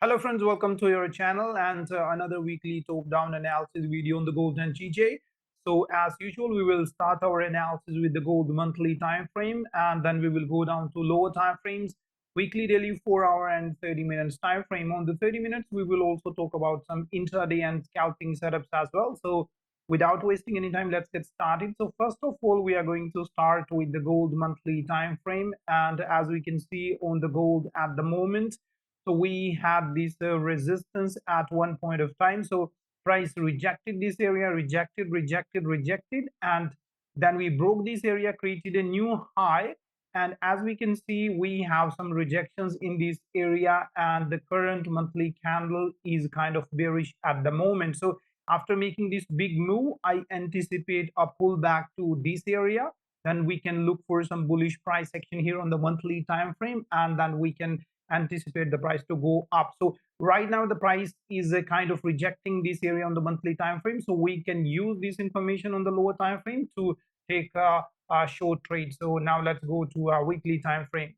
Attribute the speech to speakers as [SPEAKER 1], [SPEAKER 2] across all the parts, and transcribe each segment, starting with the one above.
[SPEAKER 1] Hello friends, welcome to your channel and another weekly top-down analysis video on the gold and GJ. So as usual, we will start our analysis with the gold monthly time frame, and then we will go down to lower time frames, weekly, daily, 4 hour and 30 minutes time frame. On the 30 minutes, we will also talk about some intraday and scalping setups as well. So without wasting any time, let's get started. So first of all, we are going to start with the gold monthly time frame, and as we can see on the gold at the moment, so we had this resistance at one point of time. So price rejected this area, rejected, and then we broke this area, created a new high. And as we can see, we have some rejections in this area, and the current monthly candle is kind of bearish at the moment. So after making this big move, I anticipate a pullback to this area. Then we can look for some bullish price action here on the monthly time frame, and then we can anticipate the price to go up. So right now the price is kind of rejecting this area on the monthly time frame, so we can use this information on the lower time frame to take a short trade. So now let's go to our weekly time frame.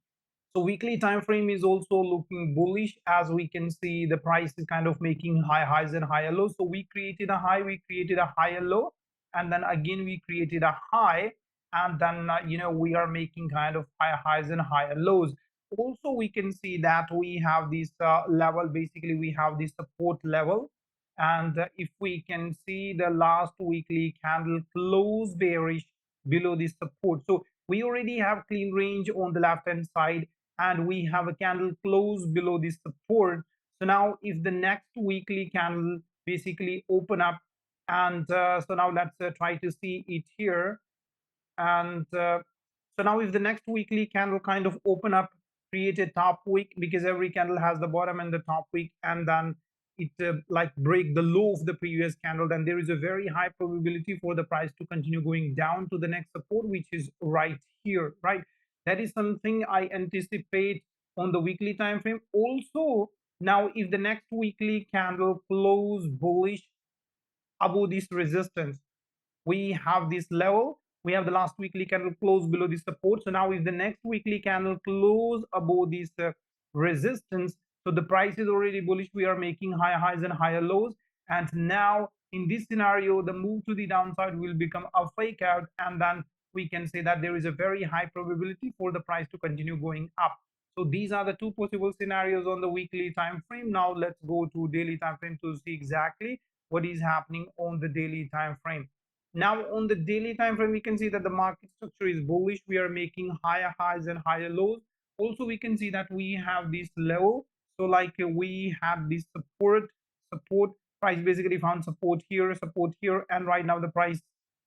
[SPEAKER 1] So weekly time frame is also looking bullish. As we can see, the price is kind of making high highs and higher lows. So we created a high, we created a higher low, and then again we created a high, and then we are making kind of higher highs and higher lows. Also we can see that we have this level, basically we have this support level. And if we can see, the last weekly candle close bearish below this support. So we already have clean range on the left hand side, and we have a candle close below this support. So now if the next weekly candle basically open up, and so now let's try to see it here. And so now if the next weekly candle kind of open up, create a top wick, because every candle has the bottom and the top wick, and then it like break the low of the previous candle, then there is a very high probability for the price to continue going down to the next support, which is right here, right? That is something I anticipate on the weekly time frame. Also, now if the next weekly candle close bullish above this resistance, we have this level, we have the last weekly candle close below this support. So now if the next weekly candle close above this resistance, so the price is already bullish, we are making higher highs and higher lows. And now in this scenario, the move to the downside will become a fake out, and then we can say that there is a very high probability for the price to continue going up. So these are the two possible scenarios on the weekly time frame. Now let's go to daily time frame to see exactly what is happening on the daily time frame. Now on the daily time frame, we can see that the market structure is bullish. We are making higher highs and higher lows. Also we can see that we have this level. So like we have this support price basically found support here, and right now the price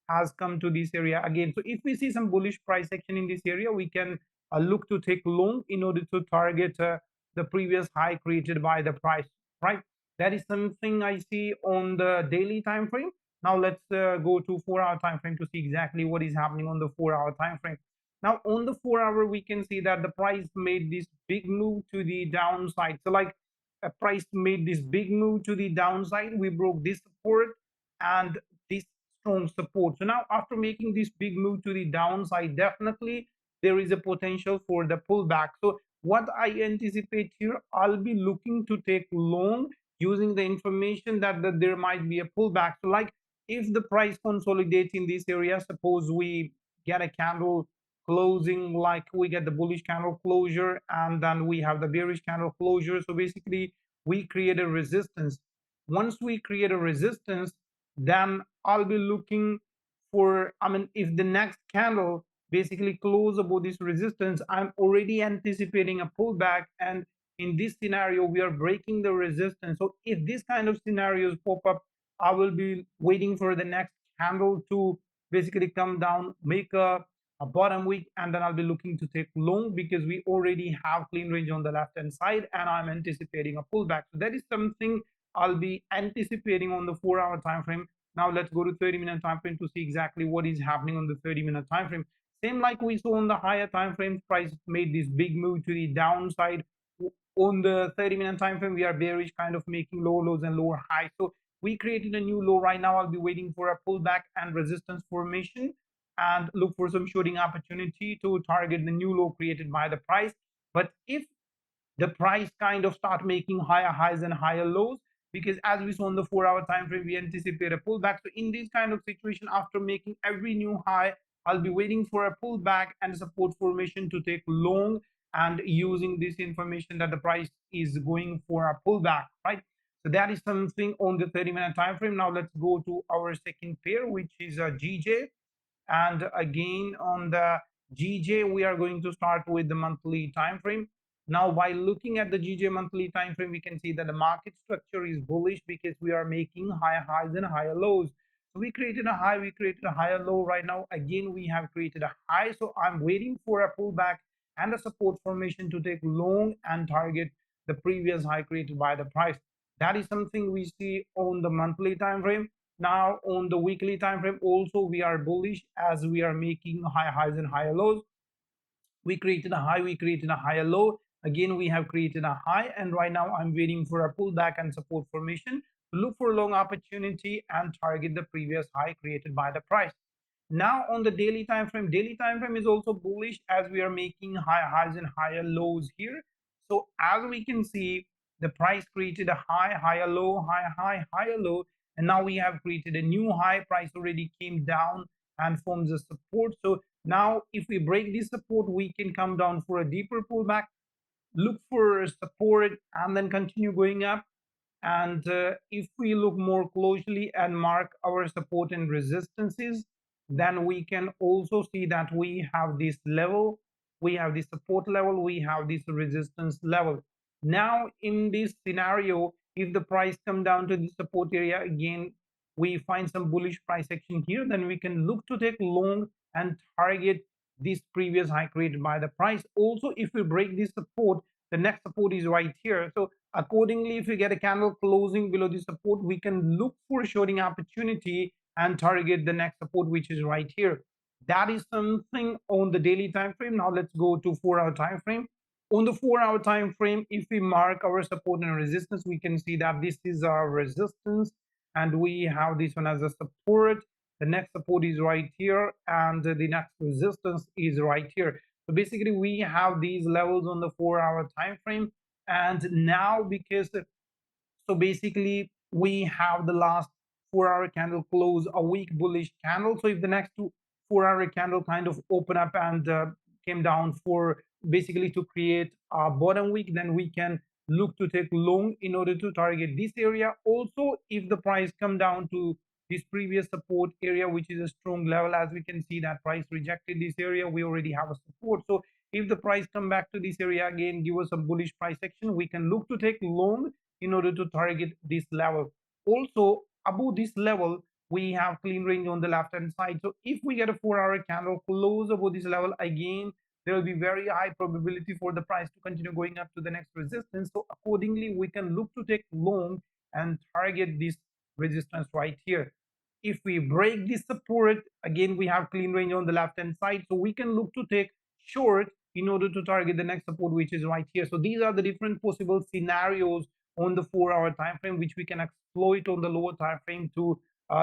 [SPEAKER 1] has come to this area again. So if we see some bullish price action in this area, we can look to take long in order to target the previous high created by the price, right? That is something I see on the daily time frame. Now let's go to 4 hour time frame to see exactly what is happening on the 4 hour time frame. Now on the 4 hour, we can see that the price made this big move to the downside. So like a price made this big move to the downside, we broke this support and this strong support. So now after making this big move to the downside, definitely there is a potential for the pullback. So what I anticipate here, I'll be looking to take long using the information that there might be a pullback. So like if the price consolidates in this area, suppose we get a candle closing, like we get the bullish candle closure, and then we have the bearish candle closure. So basically we create a resistance. Once we create a resistance, then I'll be looking for, I mean, if the next candle basically close above this resistance, I'm already anticipating a pullback, and in this scenario we are breaking the resistance. So if this kind of scenarios pop up, I will be waiting for the next candle to basically come down, make a bottom wick, and then I'll be looking to take long, because we already have clean range on the left hand side and I'm anticipating a pullback. So that is something I'll be anticipating on the 4 hour time frame. Now let's go to 30-minute time frame to see exactly what is happening on the 30-minute time frame. Same like we saw on the higher time frames, price made this big move to the downside. On the 30-minute time frame, we are bearish, kind of making lower lows and lower highs. So we created a new low. Right now I'll be waiting for a pullback and resistance formation, and look for some shorting opportunity to target the new low created by the price. But if the price kind of start making higher highs and higher lows, because as we saw on the 4-hour time frame, we anticipate a pullback. So in this kind of situation, after making every new high, I'll be waiting for a pullback and support formation to take long, and using this information that the price is going for a pullback, right? So that is something on the 30-minute time frame. Now let's go to our second pair, which is a GJ. And again, on the GJ, we are going to start with the monthly time frame. Now, while looking at the GJ monthly time frame, we can see that the market structure is bullish because we are making higher highs and higher lows. So we created a high, we created a higher low. Right now, again, we have created a high. So I'm waiting for a pullback and a support formation to take long and target the previous high created by the price. That is something we see on the monthly time frame. Now on the weekly time frame also, we are bullish as we are making high highs and higher lows. We created a high, we created a higher low. Again, we have created a high, and right now I'm waiting for a pullback and support formation to look for a long opportunity and target the previous high created by the price. Now on the daily time frame is also bullish as we are making higher highs and higher lows here. So as we can see, the price created a high, higher low, high, high, higher low, and now we have created a new high. Price already came down and forms a support. So now if we break this support, we can come down for a deeper pullback, look for support, and then continue going up. And if we look more closely and mark our support and resistances, then we can also see that we have this level, we have this support level, we have this resistance level. Now in this scenario, if the price come down to the support area again, we find some bullish price action here, then we can look to take long and target this previous high created by the price. Also, if we break this support, the next support is right here. So accordingly, if we get a candle closing below the support, we can look for a shorting opportunity and target the next support, which is right here. That is something on the daily time frame. Now let's go to 4-hour time frame. On the 4-hour time frame, if we mark our support and resistance, we can see that this is our resistance, and we have this one as a support. The next support is right here, and the next resistance is right here. So basically, we have these levels on the 4-hour time frame. And now, because so basically we have the last 4-hour candle close a weak bullish candle. So if the next 4-hour candle kind of open up and came down for basically to create a bottom week, then we can look to take long in order to target this area. Also, if the price come down to this previous support area, which is a strong level, as we can see that price rejected this area, we already have a support. So if the price come back to this area again, give us a bullish price action, we can look to take long in order to target this level. Also, above this level, we have clean range on the left hand side. So if we get a 4-hour candle close above this level again, there will be very high probability for the price to continue going up to the next resistance. So accordingly, we can look to take long and target this resistance right here. If we break this support, again, we have clean range on the left hand side, so we can look to take short in order to target the next support, which is right here. So these are the different possible scenarios on the 4-hour time frame, which we can exploit on the lower time frame to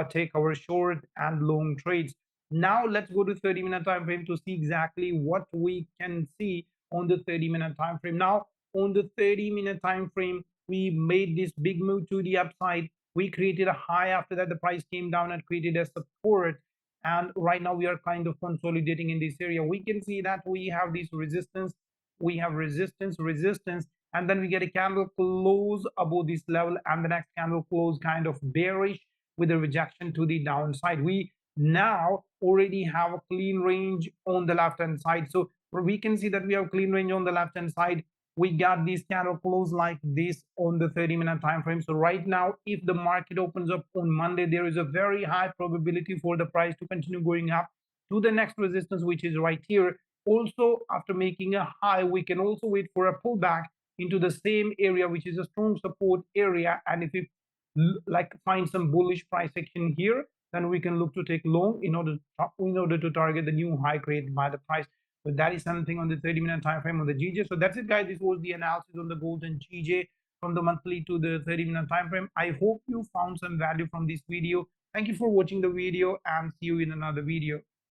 [SPEAKER 1] take our short and long trades. Now let's go to 30-minute time frame to see exactly what we can see on the 30-minute time frame. Now on the 30-minute time frame, we made this big move to the upside. We created a high. After that, the price came down and created a support, and right now we are kind of consolidating in this area. We can see that we have this resistance, we have resistance, and then we get a candle close above this level, and the next candle close kind of bearish with a rejection to the downside. We now already have a clean range on the left hand side, so we can see that we have clean range on the left hand side. We got this candle close like this on the 30-minute time frame. So right now, if the market opens up on Monday, there is a very high probability for the price to continue going up to the next resistance, which is right here. Also, after making a high, we can also wait for a pullback into the same area, which is a strong support area. And if we like find some bullish price action here, then we can look to take long in order to target the new high created by the price. So that is something on the 30-minute time frame on the GJ. So that's it, guys. This was the analysis on the gold and GJ from the monthly to the 30-minute time frame. I hope you found some value from this video. Thank you for watching the video, and see you in another video.